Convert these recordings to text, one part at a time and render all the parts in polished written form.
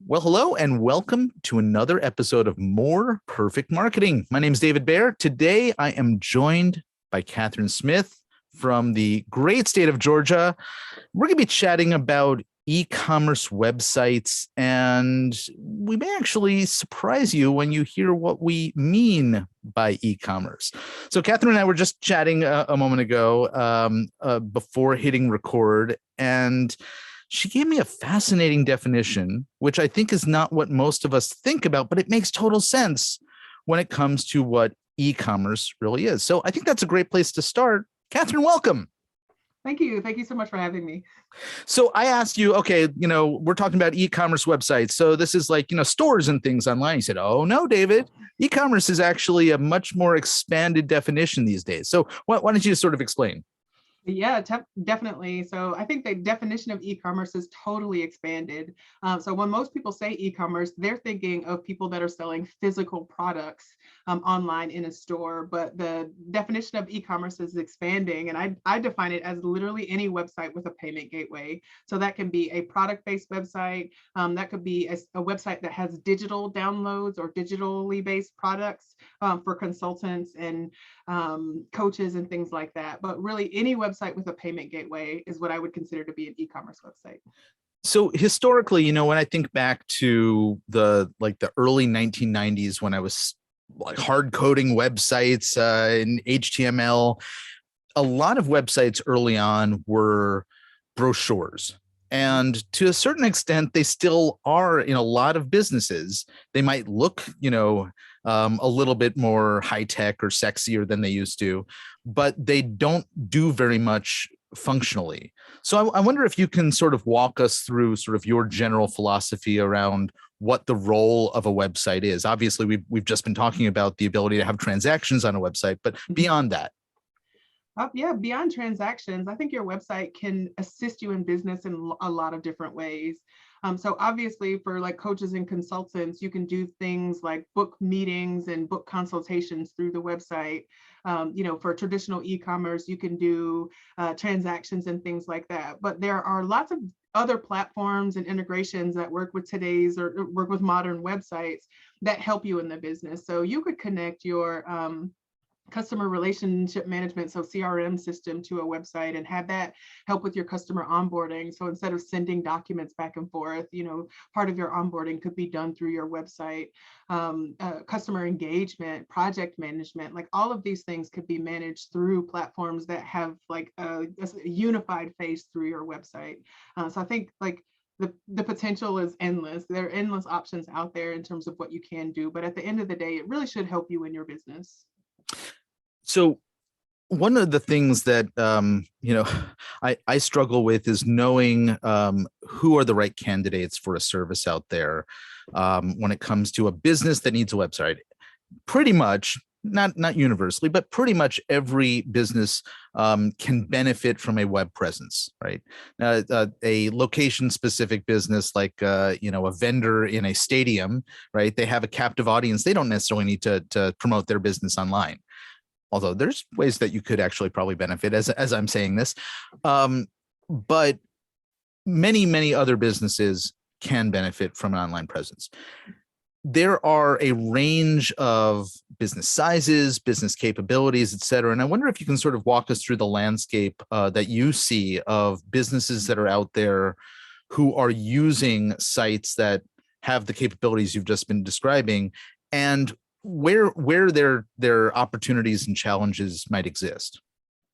Well, hello and welcome to another episode of More Perfect Marketing. My name is David Baer. Today, I am joined by Kathryn Smith from the great state of Georgia. We're going to be chatting about e-commerce websites, and we may actually surprise you when you hear what we mean by e-commerce. So Kathryn and I were just chatting a moment ago before hitting record, and she gave me a fascinating definition, which I think is not what most of us think about, but it makes total sense when it comes to what e-commerce really is. So I think that's a great place to start. Kathryn, welcome. Thank you. Thank you so much for having me. So I asked you, okay, we're talking about e-commerce websites. So this is like, stores and things online. You said, oh no, David, e-commerce is actually a much more expanded definition these days. So why don't you sort of explain? Yeah, definitely. So I think the definition of e-commerce is totally expanded. So when most people say e-commerce, they're thinking of people that are selling physical products online in a store. But the definition of e-commerce is expanding, and I define it as literally any website with a payment gateway. So that can be a product-based website. That could be a website that has digital downloads or digitally based products for consultants and coaches and things like that. But really, any website with a payment gateway is what I would consider to be an e-commerce website. So historically, when I think back to the early 1990s, when I was like hard coding websites in HTML, a lot of websites early on were brochures. And to a certain extent, they still are in a lot of businesses. They might look, a little bit more high tech or sexier than they used to, but they don't do very much functionally. So I wonder if you can sort of walk us through sort of your general philosophy around what the role of a website is. Obviously, we've just been talking about the ability to have transactions on a website, but beyond that. Yeah, beyond transactions, I think your website can assist you in business in a lot of different ways. So obviously for like coaches and consultants, you can do things like book meetings and book consultations through the website. For traditional e-commerce, you can do transactions and things like that. But there are lots of other platforms and integrations that work with today's or work with modern websites that help you in the business. So you could connect your customer relationship management, so CRM system, to a website and have that help with your customer onboarding. So instead of sending documents back and forth, part of your onboarding could be done through your website. Customer engagement, project management, like all of these things could be managed through platforms that have like a unified face through your website. So I think like the potential is endless. There are endless options out there in terms of what you can do, but at the end of the day, it really should help you in your business. So one of the things that I struggle with is knowing who are the right candidates for a service out there when it comes to a business that needs a website. Pretty much, not universally, but pretty much every business can benefit from a web presence, right? A location-specific business like a vendor in a stadium, right? They have a captive audience. They don't necessarily need to promote their business online. Although there's ways that you could actually probably benefit as I'm saying this. But many other businesses can benefit from an online presence. There are a range of business sizes, business capabilities, et cetera. And I wonder if you can sort of walk us through the landscape that you see of businesses that are out there who are using sites that have the capabilities you've just been describing, and where their opportunities and challenges might exist.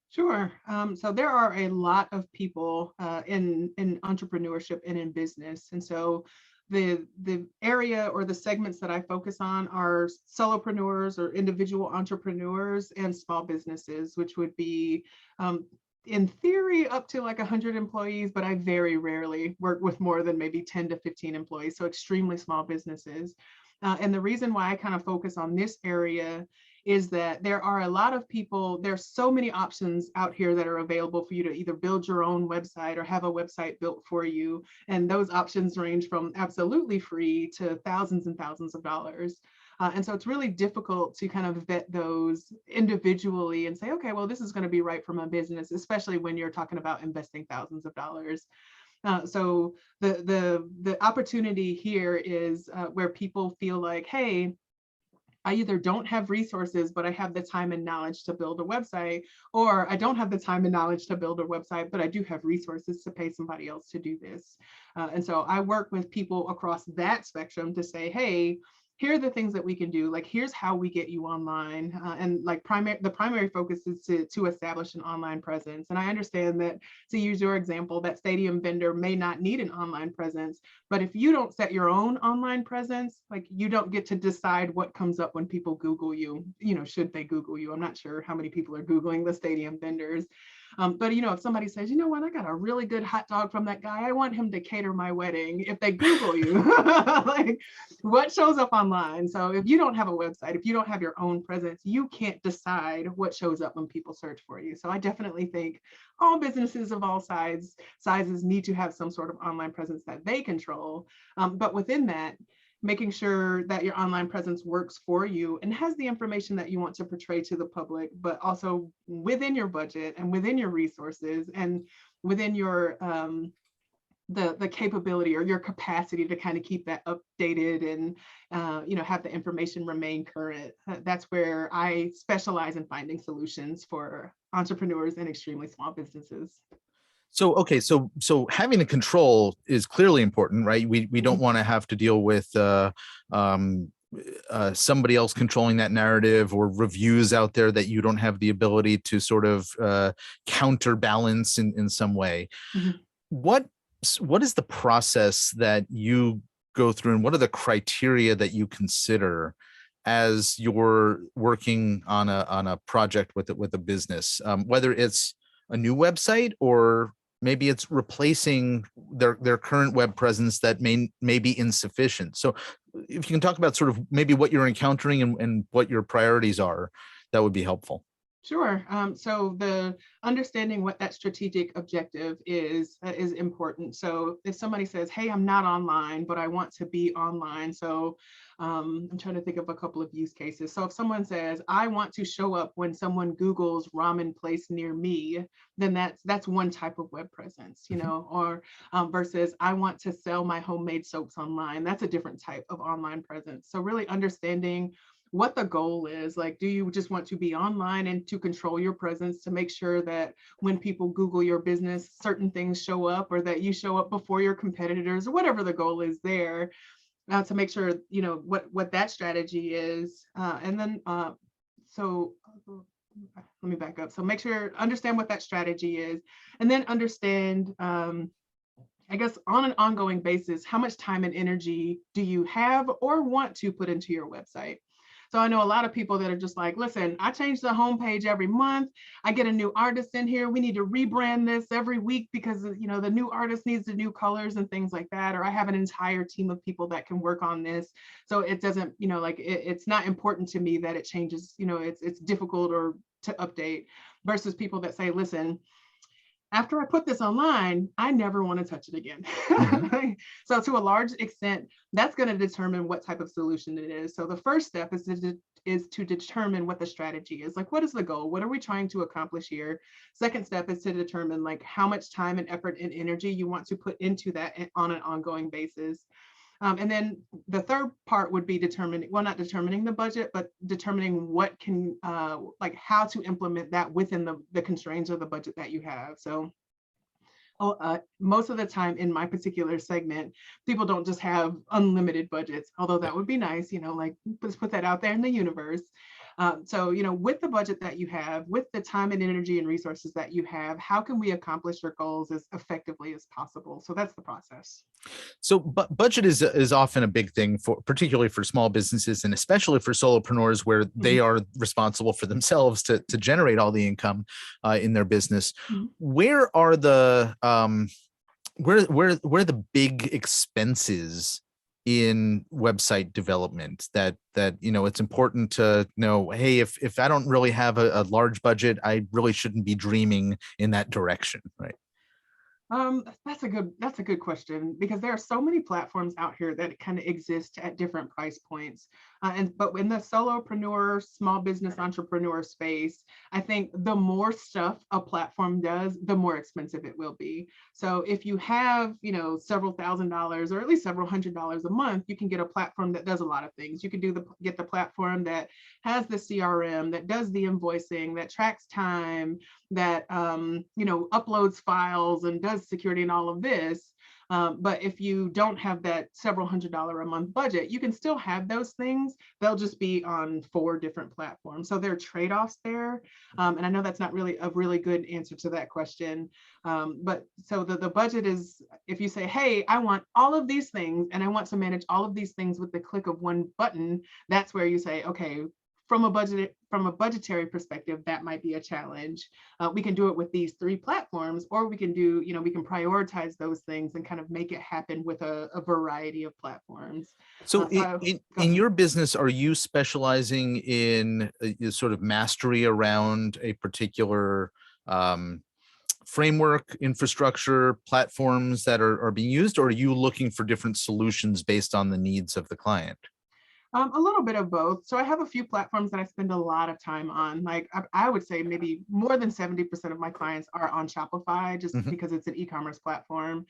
Sure. So there are a lot of people in entrepreneurship and in business. And so the area or the segments that I focus on are solopreneurs or individual entrepreneurs and small businesses, which would be in theory up to like 100 employees, but I very rarely work with more than maybe 10 to 15 employees. So extremely small businesses. And the reason why I kind of focus on this area is that there are a lot of people, there's so many options out here that are available for you to either build your own website or have a website built for you. And those options range from absolutely free to thousands and thousands of dollars. And so it's really difficult to kind of vet those individually and say, okay, well, this is going to be right for my business, especially when you're talking about investing thousands of dollars. So the opportunity here is where people feel like, hey, I either don't have resources, but I have the time and knowledge to build a website, or I don't have the time and knowledge to build a website, but I do have resources to pay somebody else to do this. And so I work with people across that spectrum to say, hey, here are the things that we can do. Like, here's how we get you online. And like the primary focus is to establish an online presence. And I understand that, to use your example, that stadium vendor may not need an online presence, but if you don't set your own online presence, like, you don't get to decide what comes up when people Google you, should they Google you. I'm not sure how many people are Googling the stadium vendors. But if somebody says, you know what, I got a really good hot dog from that guy, I want him to cater my wedding. If they Google you, like, what shows up online? So if you don't have a website, if you don't have your own presence, you can't decide what shows up when people search for you. So I definitely think all businesses of all sizes need to have some sort of online presence that they control. But within that, making sure that your online presence works for you and has the information that you want to portray to the public, but also within your budget and within your resources and within your the capability or your capacity to kind of keep that updated and have the information remain current. That's where I specialize in finding solutions for entrepreneurs and extremely small businesses. So, okay, so having a control is clearly important, right? We don't want to have to deal with somebody else controlling that narrative, or reviews out there that you don't have the ability to sort of counterbalance in some way. Mhm. What is the process that you go through, and what are the criteria that you consider as you're working on a project with a business, whether it's a new website, or maybe it's replacing their current web presence that may be insufficient? So if you can talk about sort of maybe what you're encountering and what your priorities are, that would be helpful. Sure. So the understanding what that strategic objective is important. So if somebody says, "Hey, I'm not online, but I want to be online," so I'm trying to think of a couple of use cases. So if someone says, "I want to show up when someone Googles ramen place near me," then that's one type of web presence, or versus, "I want to sell my homemade soaps online." That's a different type of online presence. So really understanding what the goal is. Like, do you just want to be online and to control your presence to make sure that when people Google your business, certain things show up, or that you show up before your competitors, or whatever the goal is there, to make sure, what that strategy is. And then, so let me back up. So understand what that strategy is, and then understand, I guess, on an ongoing basis, how much time and energy do you have or want to put into your website? So I know a lot of people that are just like, listen, I change the homepage every month. I get a new artist in here. We need to rebrand this every week because, the new artist needs the new colors and things like that. Or I have an entire team of people that can work on this. So it doesn't, it's not important to me that it changes, it's difficult or to update, versus people that say, listen, after I put this online, I never want to touch it again. Mm-hmm. So to a large extent, that's going to determine what type of solution it is. So the first step is to determine what the strategy is. Like, what is the goal? What are we trying to accomplish here? Second step is to determine, like, how much time and effort and energy you want to put into that on an ongoing basis. And then the third part would be not determining the budget, but determining what can, like, how to implement that within the constraints of the budget that you have. So most of the time in my particular segment, people don't just have unlimited budgets, although that would be nice, like, let's put that out there in the universe. So, with the budget that you have, with the time and energy and resources that you have, how can we accomplish your goals as effectively as possible? So that's the process. So budget is often a big thing, particularly for small businesses, and especially for solopreneurs, where they are responsible for themselves to generate all the income in their business. Mm-hmm. Where are the where are the big expenses in website development that it's important to know, hey, if I don't really have a large budget, I really shouldn't be dreaming in that direction, right? That's a good question, because there are so many platforms out here that kind of exist at different price points. But in the solopreneur, small business entrepreneur space, I think the more stuff a platform does, the more expensive it will be. So if you have, several $1,000s or at least several $100s a month, you can get a platform that does a lot of things. You can get the platform that has the CRM, that does the invoicing, that tracks time, that uploads files and does security and all of this. But if you don't have that several $100 a month budget, you can still have those things. They'll just be on 4 different platforms. So there are trade-offs there. And I know that's not really a really good answer to that question. But so the budget is, if you say, hey, I want all of these things and I want to manage all of these things with the click of one button, that's where you say, okay, from a budgetary perspective, that might be a challenge. We can do it with these 3 platforms, or we can do, we can prioritize those things and kind of make it happen with a variety of platforms. So in your business, are you specializing in sort of mastery around a particular framework, infrastructure, platforms that are being used, or are you looking for different solutions based on the needs of the client? A little bit of both. So I have a few platforms that I spend a lot of time on. Like I would say maybe more than 70% of my clients are on Shopify just because it's an e-commerce platform.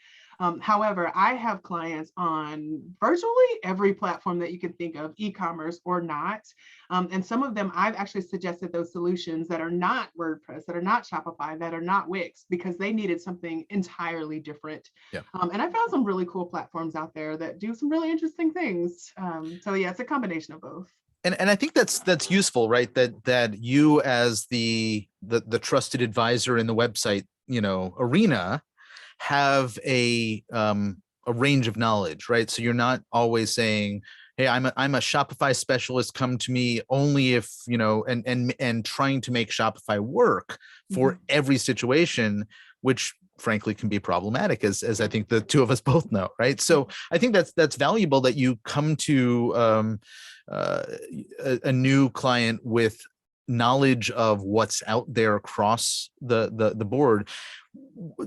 However, I have clients on virtually every platform that you can think of, e-commerce or not. And some of them I've actually suggested those solutions that are not WordPress, that are not Shopify, that are not Wix, because they needed something entirely different. Yeah. And I found some really cool platforms out there that do some really interesting things. So yeah, it's a combination of both. And I think that's useful, right? That you as the trusted advisor in the website, arena, have a range of knowledge, right? So you're not always saying, hey, I'm a Shopify specialist, come to me only if, and trying to make Shopify work for every situation, which frankly can be problematic, as I think the two of us both know, right? So I think that's valuable that you come to a new client with knowledge of what's out there across the board.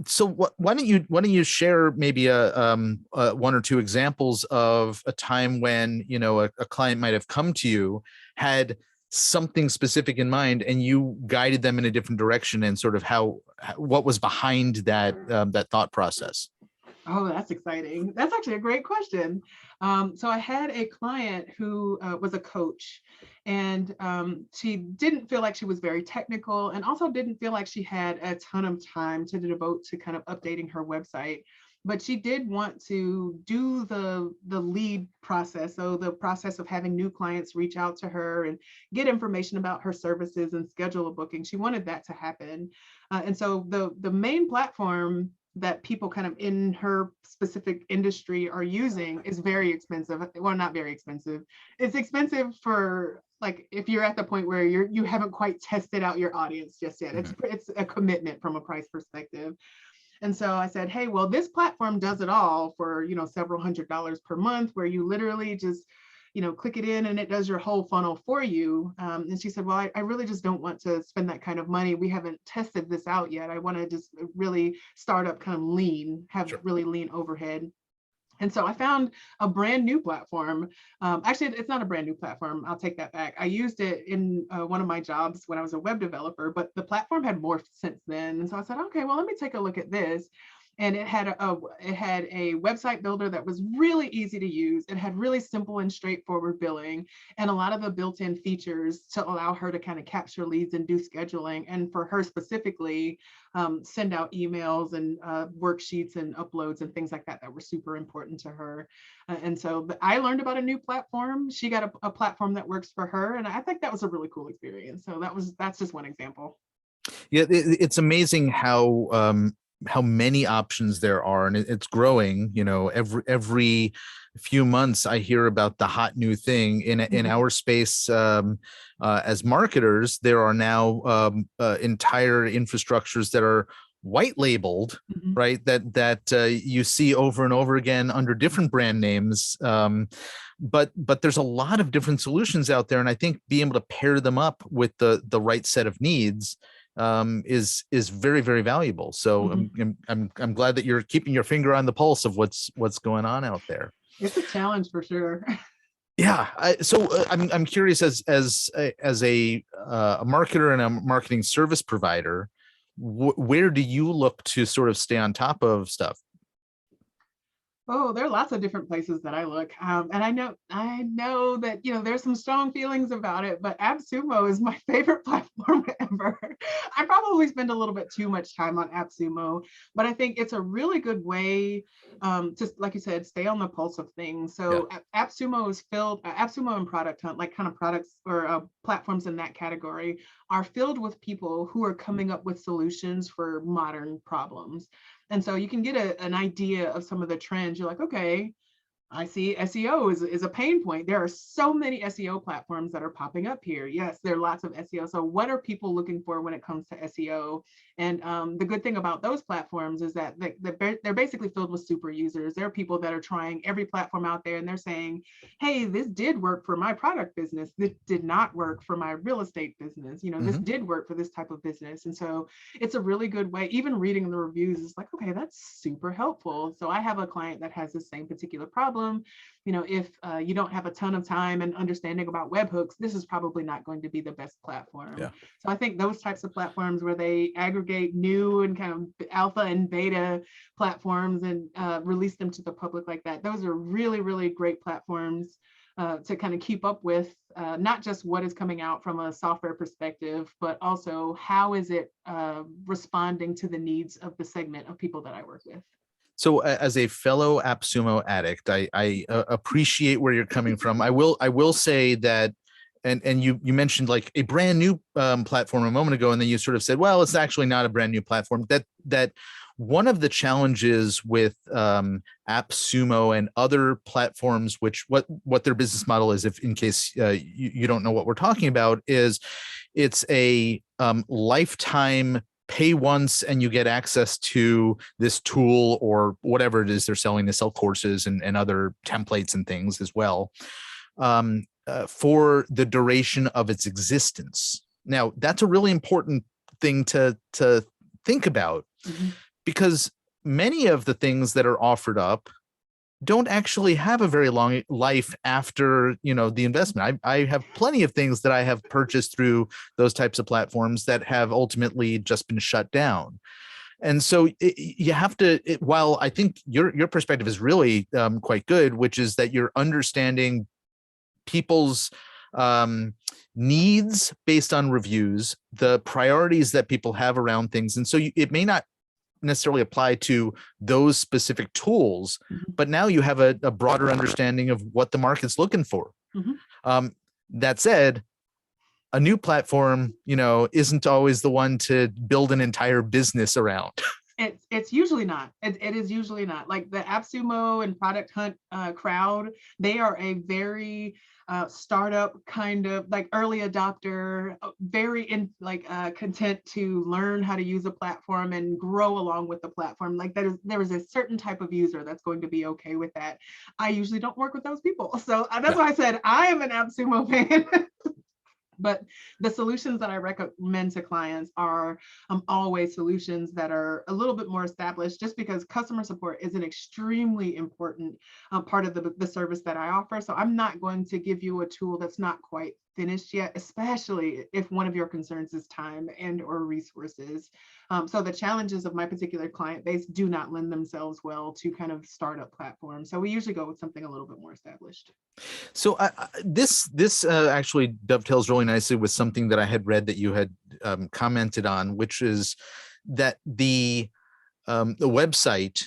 So why don't you share maybe one or two examples of a time when a client might have come to you, had something specific in mind, and you guided them in a different direction, and sort of what was behind that thought process? Oh, that's exciting. That's actually a great question. So I had a client who was a coach, and she didn't feel like she was very technical, and also didn't feel like she had a ton of time to devote to kind of updating her website. But she did want to do the lead process. So the process of having new clients reach out to her and get information about her services and schedule a booking. She wanted that to happen. And so the main platform that people kind of in her specific industry are using is very expensive. Well, not very expensive. It's expensive for, like, if you're at the point where you haven't quite tested out your audience just yet. It's a commitment from a price perspective. And so I said, hey, well, this platform does it all for, several $100s per month, where you literally just, click it in and it does your whole funnel for you. And she said, well, I really just don't want to spend that kind of money. We haven't tested this out yet. I want to just really start up kind of lean, have really lean overhead. And so I found a brand new platform. Actually, it's not a brand new platform. I'll take that back. I used it in one of my jobs when I was a web developer, but the platform had morphed since then. And so I said, okay, well, let me take a look at this. And it had a website builder that was really easy to use. It had really simple and straightforward billing, and a lot of the built-in features to allow her to kind of capture leads and do scheduling. And for her specifically, send out emails and worksheets and uploads and things like that were super important to her. And so I learned about a new platform. She got a platform that works for her. And I think that was a really cool experience. So that's just one example. Yeah, it's amazing how many options there are, and it's growing. Every few months I hear about the hot new thing in our space. As marketers, there are now entire infrastructures that are white labeled, right? That you see over and over again under different brand names. But there's a lot of different solutions out there, and I think being able to pair them up with the right set of needs is very, very valuable. So I'm glad that you're keeping your finger on the pulse of what's going on out there. It's a challenge for sure. Yeah. I'm curious as a marketer and a marketing service provider, where do you look to sort of stay on top of stuff? Oh, there are lots of different places that I look, and I know that there's some strong feelings about it, but AppSumo is my favorite platform ever. I probably spend a little bit too much time on AppSumo, but I think it's a really good way to, like you said, stay on the pulse of things. Yeah. So AppSumo is filled, AppSumo and Product Hunt, like kind of products or platforms in that category, are filled with people who are coming up with solutions for modern problems. And so you can get an idea of some of the trends. You're like, okay, I see SEO is a pain point. There are so many SEO platforms that are popping up here. Yes, there are lots of SEO. So what are people looking for when it comes to SEO? And the good thing about those platforms is that they're basically filled with super users. There are people that are trying every platform out there and they're saying, hey, this did work for my product business. This did not work for my real estate business. This Mhm. did work for this type of business. And so it's a really good way. Even reading the reviews is like, okay, that's super helpful. So I have a client that has the same particular problem. If you don't have a ton of time and understanding about webhooks, this is probably not going to be the best platform. Yeah. So I think those types of platforms where they aggregate new and kind of alpha and beta platforms and release them to the public like that, those are really, really great platforms to kind of keep up with not just what is coming out from a software perspective, but also how is it responding to the needs of the segment of people that I work with. So as a fellow AppSumo addict, I appreciate where you're coming from. I will say that, and you mentioned like a brand new platform a moment ago, and then you sort of said, well, it's actually not a brand new platform. That one of the challenges with AppSumo and other platforms, which what their business model is, if in case you don't know what we're talking about, is it's a lifetime pay once and you get access to this tool or whatever it is they're selling. They sell courses and other templates and things as well, for the duration of its existence. Now, that's a really important thing to think about, Mm-hmm. because many of the things that are offered up don't actually have a very long life after the investment. I have plenty of things that I have purchased through those types of platforms that have ultimately just been shut down. And so you have to, while I think your perspective is really quite good, which is that you're understanding people's needs based on reviews, the priorities that people have around things. And so it may not necessarily apply to those specific tools, Mm-hmm. but now you have a broader understanding of what the market's looking for. Mm-hmm. Um, that said, a new platform, isn't always the one to build an entire business around. It's usually not. It is usually not. Like the AppSumo and Product Hunt crowd, they are a very startup kind of like early adopter, very content to learn how to use a platform and grow along with the platform. Like there is a certain type of user that's going to be okay with that. I usually don't work with those people, so that's Yeah. why I said I am an AppSumo fan. But the solutions that I recommend to clients are always solutions that are a little bit more established, just because customer support is an extremely important part of the service that I offer. So I'm not going to give you a tool that's not quite finished yet, especially if one of your concerns is time and or resources. So the challenges of my particular client base do not lend themselves well to kind of startup platforms. So we usually go with something a little bit more established. So this actually dovetails really nicely with something that I had read that you had commented on, which is that the website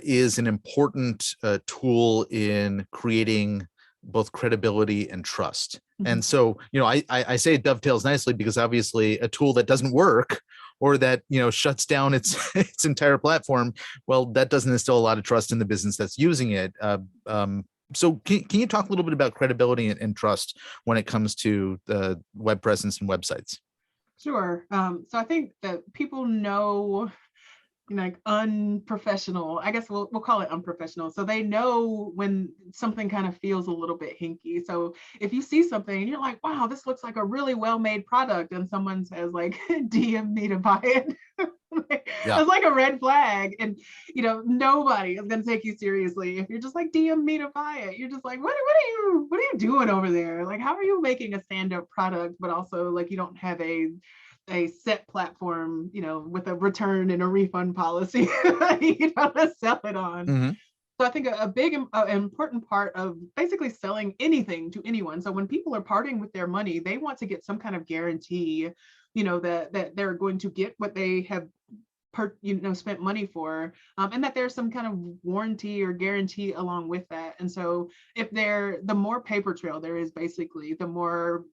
is an important tool in creating both credibility and trust. Mhm. And so, I say it dovetails nicely because obviously a tool that doesn't work or that, shuts down its its entire platform, well, that doesn't instill a lot of trust in the business that's using it. So can you talk a little bit about credibility and trust when it comes to the web presence and websites? Sure. So I think that people know like unprofessional. I guess we'll call it unprofessional. So they know when something kind of feels a little bit hinky. So if you see something and you're like, wow, this looks like a really well-made product, and someone says like, DM me to buy it. Yeah. It's like a red flag. And nobody is gonna take you seriously if you're just like, DM me to buy it. You're just like, what are you doing over there? Like, how are you making a stand-up product, but also like you don't have a set platform, with a return and a refund policy to sell it on. Mhm. So I think a big important part of basically selling anything to anyone. So when people are parting with their money, they want to get some kind of guarantee, that they're going to get what they have spent money for, and that there's some kind of warranty or guarantee along with that. And so the more paper trail there is, basically the more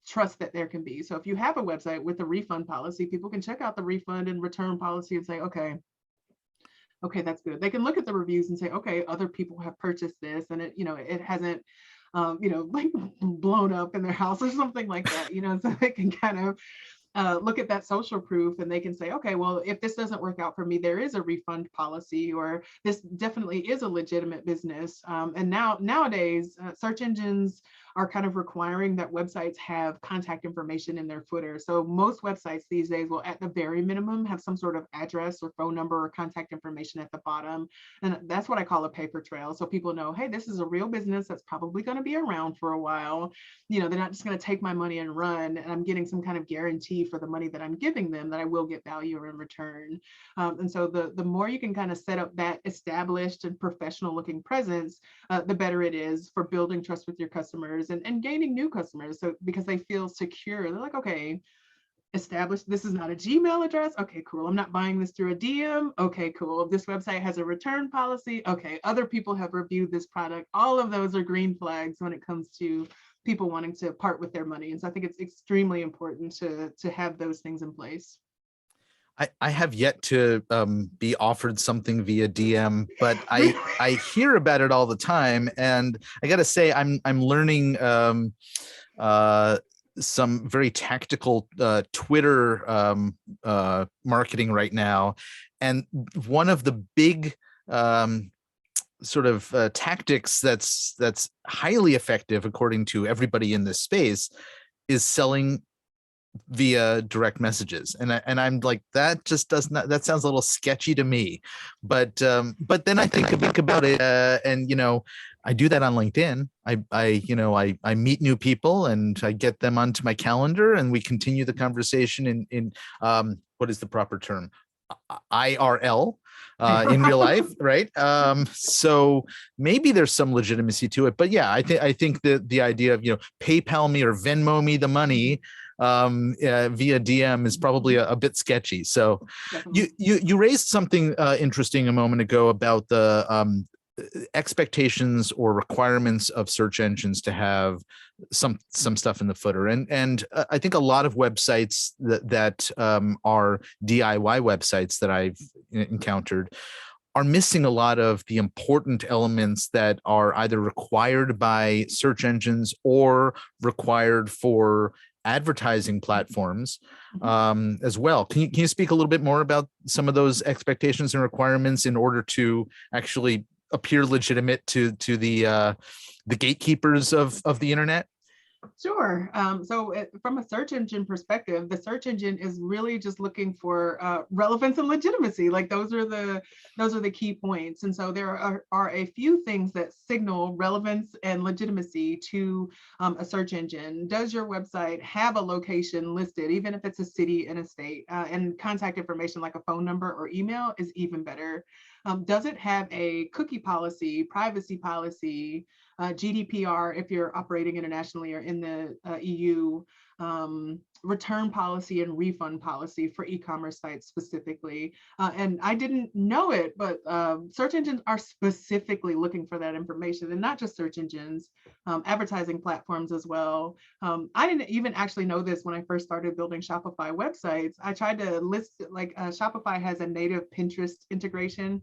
trust that there can be. So if you have a website with a refund policy, people can check out the refund and return policy and say, okay, that's good. They can look at the reviews and say, okay, other people have purchased this and it hasn't like blown up in their house or something like that, so they can kind of look at that social proof, and they can say, okay, well, if this doesn't work out for me, there is a refund policy, or this definitely is a legitimate business. And nowadays, search engines are kind of requiring that websites have contact information in their footer. So most websites these days will, at the very minimum, have some sort of address or phone number or contact information at the bottom. And that's what I call a paper trail. So people know, hey, this is a real business that's probably going to be around for a while. They're not just going to take my money and run, and I'm getting some kind of guarantee for the money that I'm giving them that I will get value in return. And so the more you can kind of set up that established and professional looking presence, the better it is for building trust with your customers and gaining new customers. So because they feel secure, they're like, okay, established, this is not a Gmail address. Okay, cool. I'm not buying this through a DM. Okay, cool. This website has a return policy. Okay, other people have reviewed this product. All of those are green flags when it comes to people wanting to part with their money. And so I think it's extremely important to have those things in place. I have yet to be offered something via DM, but I hear about it all the time, and I got to say I'm learning some very tactical Twitter marketing right now, and one of the big sort of tactics that's highly effective, according to everybody in this space, is selling via direct messages, and I'm like, that just does not, that sounds a little sketchy to me, but then I think about it, and I do that on LinkedIn. I meet new people and I get them onto my calendar, and we continue the conversation in what is the proper term, IRL, in real life, right? So maybe there's some legitimacy to it, but yeah, I think that the idea of PayPal me or Venmo me the money via DM is probably a bit sketchy. So you raised something interesting a moment ago about the expectations or requirements of search engines to have some stuff in the footer, and I think a lot of websites that are DIY websites that I've encountered are missing a lot of the important elements that are either required by search engines or required for advertising platforms as well. Can you speak a little bit more about some of those expectations and requirements in order to actually appear legitimate to the gatekeepers of the internet? Sure. So from a search engine perspective, the search engine is really just looking for relevance and legitimacy. Like those are the key points. And so there are a few things that signal relevance and legitimacy to a search engine. Does your website have a location listed, even if it's a city and a state? And contact information like a phone number or email is even better. Does it have a cookie policy, privacy policy, GDPR if you're operating internationally or in the EU, return policy and refund policy for e-commerce sites specifically? And I didn't know it, but search engines are specifically looking for that information, and not just search engines, advertising platforms as well. I didn't even actually know this when I first started building Shopify websites. I tried to list, like Shopify has a native Pinterest integration.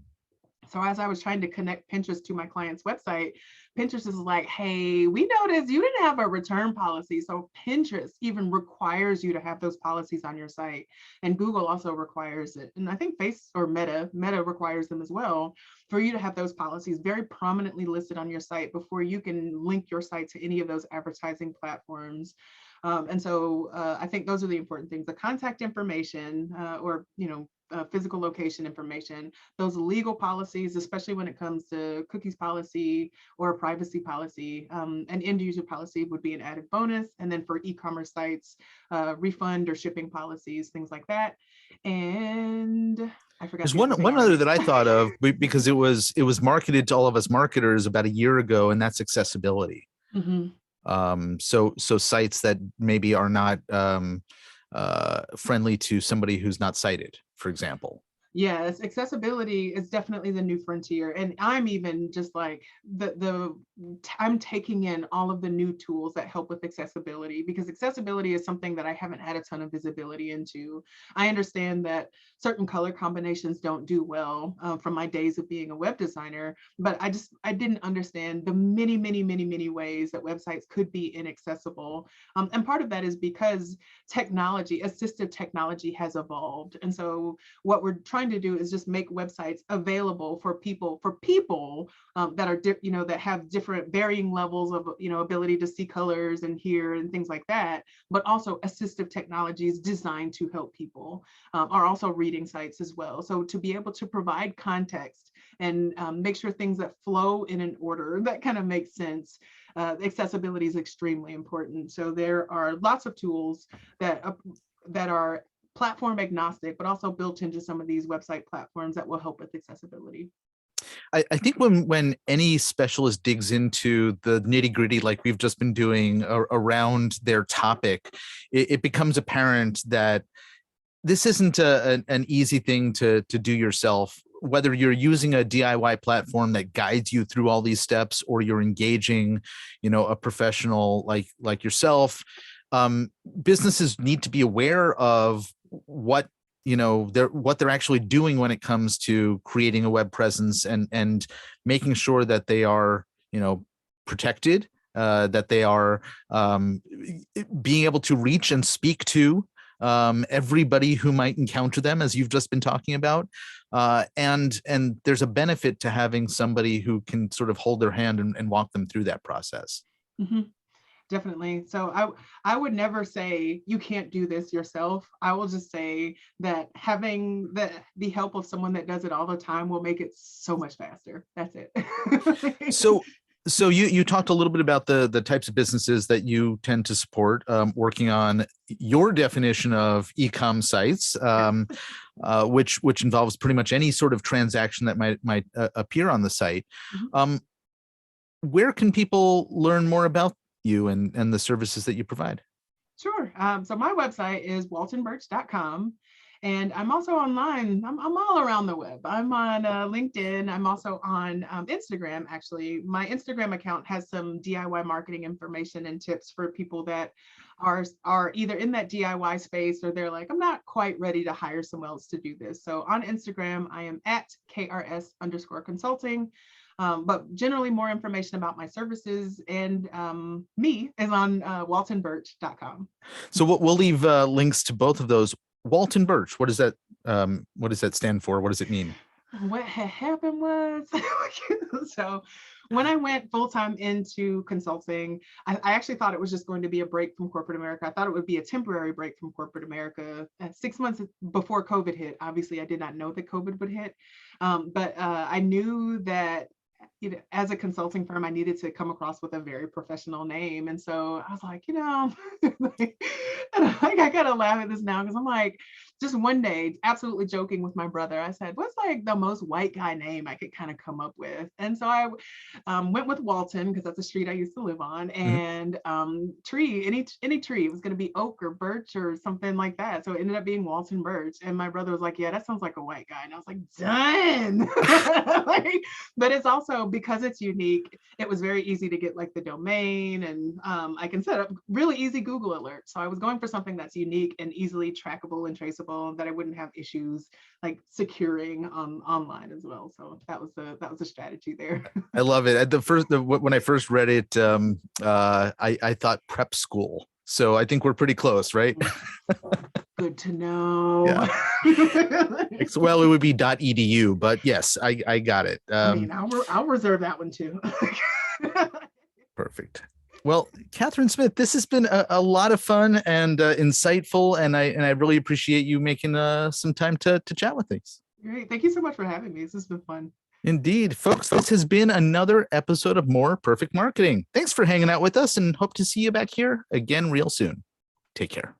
So as I was trying to connect Pinterest to my client's website, Pinterest is like, hey, we noticed you didn't have a return policy. So Pinterest even requires you to have those policies on your site. And Google also requires it. And I think Meta requires them as well, for you to have those policies very prominently listed on your site before you can link your site to any of those advertising platforms. And so I think those are the important things: the contact information, or physical location information, those legal policies, especially when it comes to cookies policy or privacy policy. An end user policy would be an added bonus. And then for e-commerce sites, refund or shipping policies, things like that. And I forgot There's the other thing one other already. that I thought of because it was marketed to all of us marketers about a year ago, and that's accessibility. Mhm. So sites that maybe are not friendly to somebody who's not sighted, for example. Yes, accessibility is definitely the new frontier. And I'm even just like I'm taking in all of the new tools that help with accessibility, because accessibility is something that I haven't had a ton of visibility into. I understand that certain color combinations don't do well, from my days of being a web designer, but I didn't understand the many, many, many, many ways that websites could be inaccessible. And part of that is because assistive technology has evolved. And so what we're trying to do is just make websites available for people that are that have different varying levels of ability to see colors and hear and things like that, but also assistive technologies designed to help people, are also reading sites as well. So to be able to provide context and make sure things that flow in an order that kind of makes sense, accessibility is extremely important. So there are lots of tools that are platform agnostic, but also built into some of these website platforms that will help with accessibility. I think when any specialist digs into the nitty gritty, like we've just been doing around their topic, it becomes apparent that this isn't an easy thing to do yourself. Whether you're using a DIY platform that guides you through all these steps, or you're engaging, a professional like yourself, businesses need to be aware of what they're actually doing when it comes to creating a web presence, and making sure that they are protected, that they are being able to reach and speak to everybody who might encounter them, as you've just been talking about, and there's a benefit to having somebody who can sort of hold their hand and walk them through that process. Mm-hmm. Definitely. So I would never say you can't do this yourself. I will just say that having the help of someone that does it all the time will make it so much faster. That's it. So you talked a little bit about the types of businesses that you tend to support, working on your definition of e-com sites, which involves pretty much any sort of transaction that might appear on the site. Mhm. Where can people learn more about you and the services that you provide? Sure. So my website is waltonbirch.com. And I'm also online. I'm all around the web. I'm on LinkedIn. I'm also on Instagram, actually. My Instagram account has some DIY marketing information and tips for people that are either in that DIY space, or they're like, I'm not quite ready to hire someone else to do this. So on Instagram, I am at KRS_consulting. But generally, more information about my services and me is on waltonbirch.com. So we'll leave links to both of those. Walton Birch, what does that stand for? What does it mean? What had happened was, so when I went full-time into consulting, I actually thought it was just going to be a break from corporate America. I thought it would be a temporary break from corporate America. 6 months before COVID hit, obviously I did not know that COVID would hit, but I knew that as a consulting firm, I needed to come across with a very professional name. And so I was like, I gotta laugh at this now, because I'm like, just one day, absolutely joking with my brother, I said, what's like the most white guy name I could kind of come up with? And so I went with Walton, because that's a street I used to live on, and tree, any tree. It was going to be oak or birch or something like that. So it ended up being Walton Birch. And my brother was like, yeah, that sounds like a white guy. And I was like, done. But it's also, because it's unique, it was very easy to get like the domain, and I can set up really easy Google alerts. So I was going for something that's unique and easily trackable and traceable accessible, that I wouldn't have issues like securing online as well. So that was the strategy there. I love it. At when I first read it, I thought prep school. So I think we're pretty close, right? Good to know. Yeah. Well, it would be .edu, but yes, I got it. I mean, I'll reserve that one too. Perfect. Well, Kathryn Smith, this has been a lot of fun and insightful, and I really appreciate you making some time to chat with us. Great. Thank you so much for having me. This has been fun. Indeed, folks, this has been another episode of More Perfect Marketing. Thanks for hanging out with us and hope to see you back here again real soon. Take care.